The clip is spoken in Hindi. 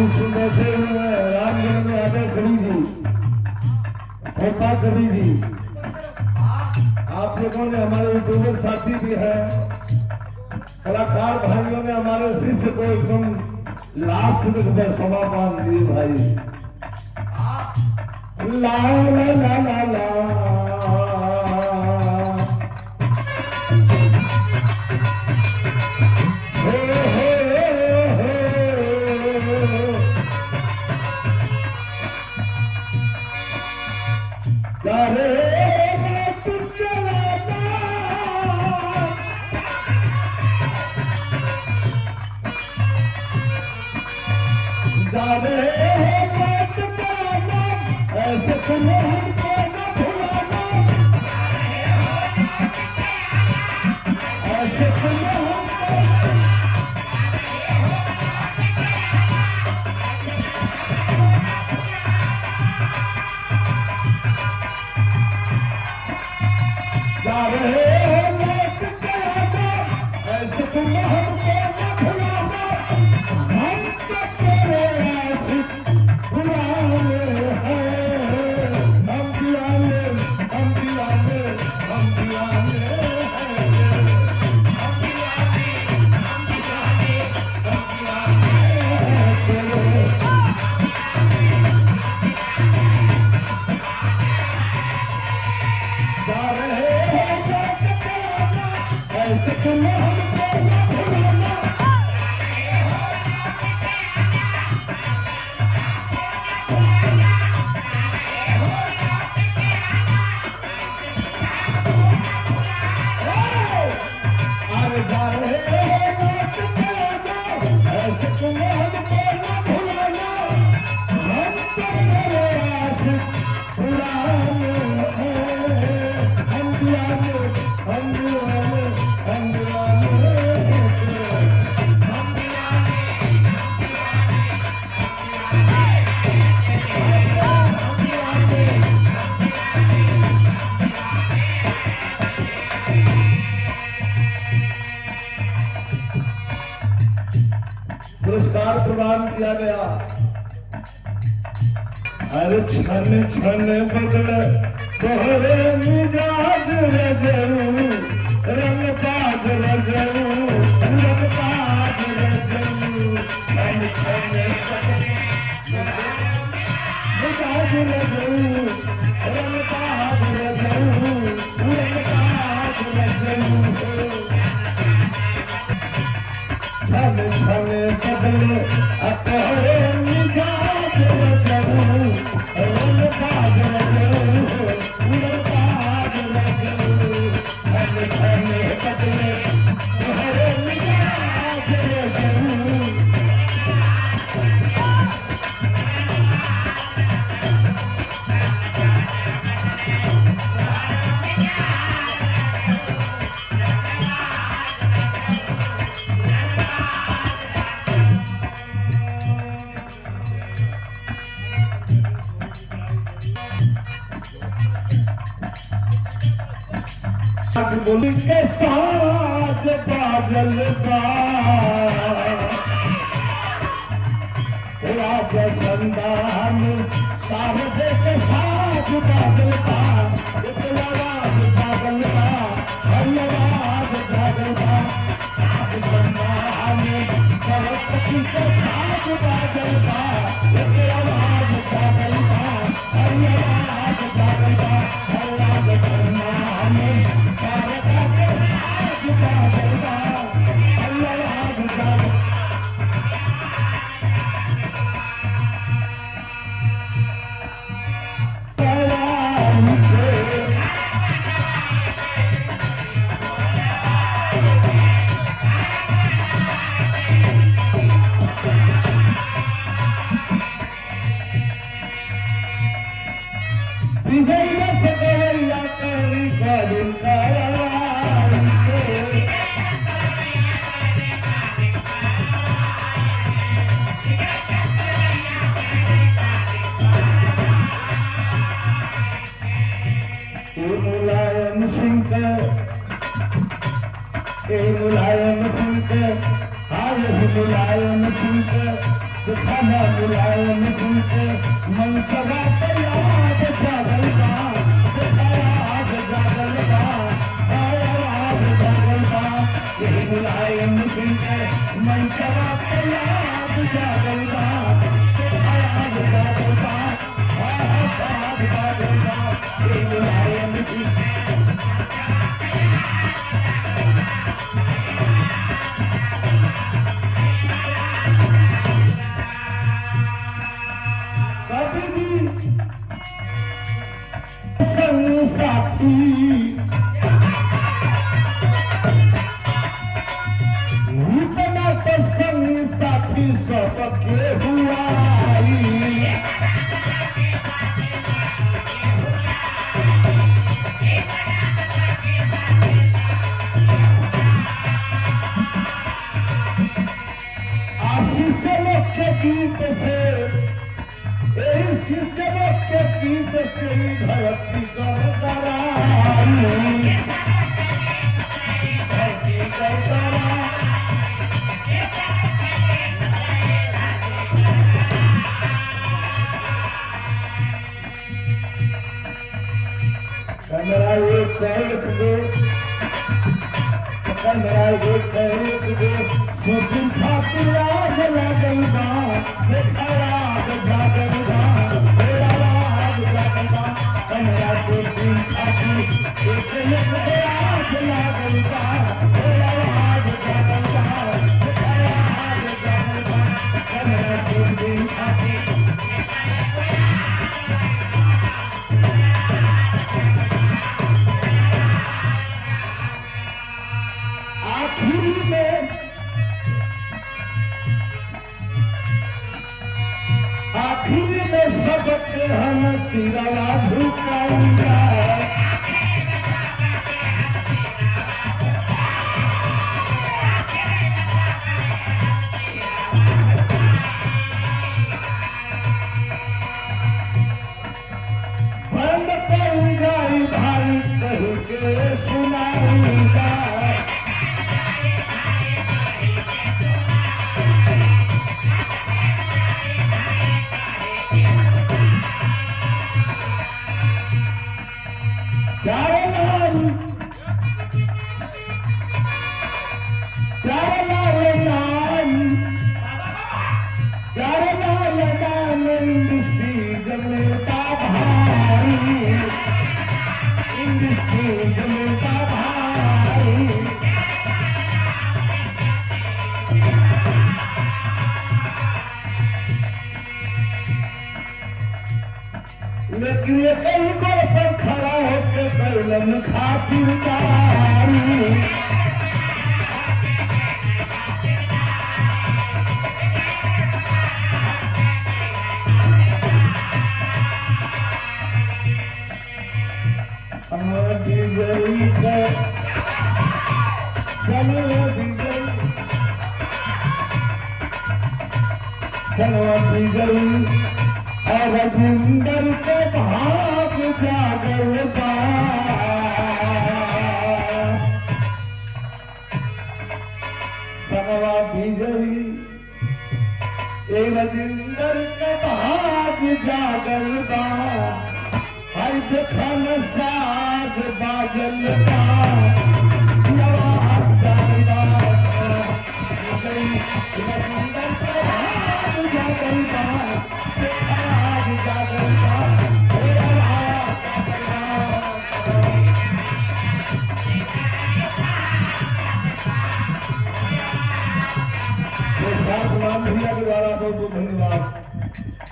से रामगढ़ में आगे खड़ी थी, खोपा खड़ी थी। आप लोगों ने हमारे यूट्यूबर साथी भी है, कलाकार भाइयों ने हमारे शिष्य को एकदम लास्ट में सभा बांध दिए भाई। ला ला ला ला ला पुरस्कार प्रदान किया गया। हर क्षण क्षण बदले तोहरे मिजाज रजू, रंग बाज रजू, रंग बाज रजू, हर क्षण बदले मिजाज रजू, रंग बाज रजू, रंग बाज रजू। छल छल बदले तोहरे मिजाज रजू, रंग बाज रजू, रंग बाज रजू। छल छल बदले तोहरे मिजाज रजू। बोली के साज बादल का राजा संदान साहब के साज बादल का, आवाज बादल का, आवाज बादल का, संदान सरस्वती के साज बादल का, आवाज बादल का, आवाज बादल का, आवाज संदान मुलायम सिंह, हाय मुलायम सिंह। खाना मुलायम सुन के मन सदा याद जागल बा याद जागल बा याद जागल बा यही मुलायम सुन के मन सदा याद जागल बा याद जागल बा याद जागल बा यही मुलायम सुन के साथी इतना तो संग साथी सबके हुआ आशीष के गीत से शिष्य के गीत से धरती मेरा ये चैत दे मेरा ये चैत दे सोचू खातिर याद लगल बा याद जागल बा मेरा याद जागल बा मेरा सोचू खातिर एक याद लगल बा मेरा याद जागल बा याद जागल बा मेरा सोचू खातिर आखिर में सबके हम सिरा झुकाऊंगा बंद करूंगा भाई कह के सुनाऊंगा प्यारे लाल नाम इंडस्ट्री जमता भाई इंडस्ट्री जमता भाई लेकिन ये कहीं पर खड़ा होकर बैलन खातिर समझ गई और जिंदर के भाग जागल बा सनवा बिजली ए रजिंदर के भाग जागल बा हाय देखा न साज बाजल बा आवाज जागल बा रजिंदर के भाग जागल बा भैया के द्वारा बहुत बहुत धन्यवाद।